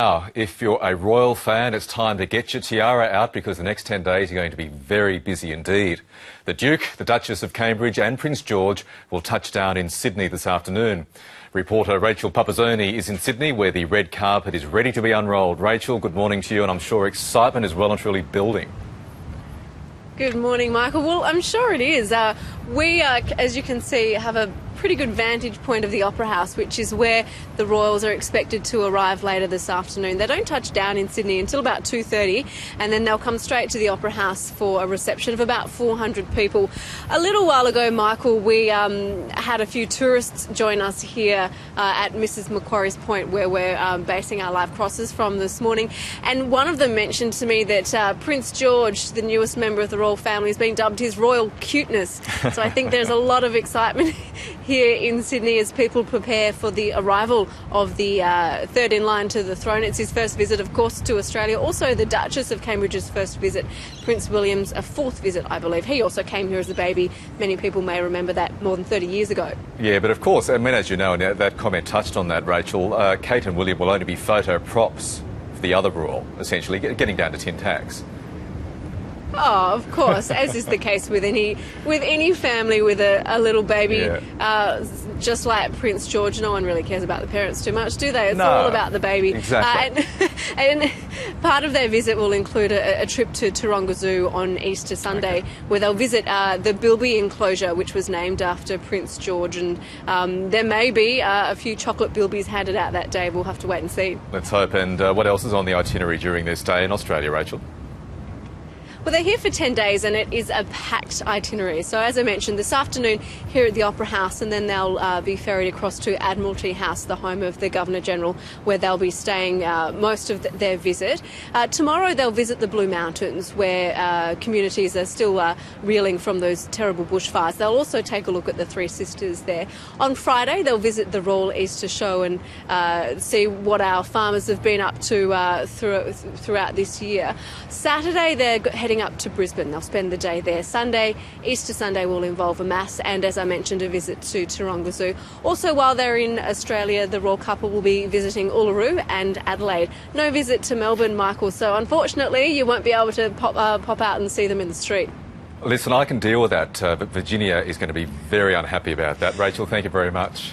Now, if you're a royal fan, it's time to get your tiara out because the next 10 days are going to be very busy indeed. The Duke, the Duchess of Cambridge and Prince George will touch down in Sydney this afternoon. Reporter Rachel Papazzoni is in Sydney where the red carpet is ready to be unrolled. Rachel, good morning to you, and I'm sure excitement is well and truly building. Good morning, Michael. Well, I'm sure it is. We, as you can see, have a pretty good vantage point of the Opera House, which is where the royals are expected to arrive later this afternoon. They don't touch down in Sydney until about 2:30, and then they'll come straight to the Opera House for a reception of about 400 people. A little while ago, Michael, we had a few tourists join us here at Mrs Macquarie's Point, where we're basing our live crosses from this morning, and one of them mentioned to me that Prince George, the newest member of the royal family, has been dubbed his royal cuteness. So I think there's a lot of excitement here in Sydney as people prepare for the arrival of the third in line to the throne. It's his first visit, of course, to Australia. Also, the Duchess of Cambridge's first visit. Prince William's a fourth visit, I believe. He also came here as a baby. Many people may remember that more than 30 years ago. Yeah, but of course, I mean, as you know, and that comment touched on that, Rachel, Kate and William will only be photo props for the other royal, essentially, getting down to tin tacks. Oh, of course, as is the case with any family with a little baby. Yeah. Just like Prince George, no one really cares about the parents too much, do they? It's all about the baby. Exactly. And part of their visit will include a trip to Taronga Zoo on Easter Sunday, where they'll visit the Bilby enclosure, which was named after Prince George. And there may be a few chocolate bilbies handed out that day. We'll have to wait and see. Let's hope. And what else is on the itinerary during this day in Australia, Rachel? Well, they're here for 10 days and it is a packed itinerary. So as I mentioned, this afternoon here at the Opera House, and then they'll be ferried across to Admiralty House, the home of the Governor-General, where they'll be staying most of their visit. Tomorrow they'll visit the Blue Mountains, where communities are still reeling from those terrible bushfires. They'll also take a look at the Three Sisters there. On Friday they'll visit the Royal Easter Show and see what our farmers have been up to throughout this year. Saturday they're heading up to Brisbane. They'll spend the day there. Sunday, Easter Sunday, will involve a mass and, as I mentioned, a visit to Taronga Zoo. Also, while they're in Australia, the royal couple will be visiting Uluru and Adelaide. No visit to Melbourne, Michael, so unfortunately you won't be able to pop out and see them in the street. Listen, I can deal with that, but Virginia is going to be very unhappy about that. Rachel, thank you very much.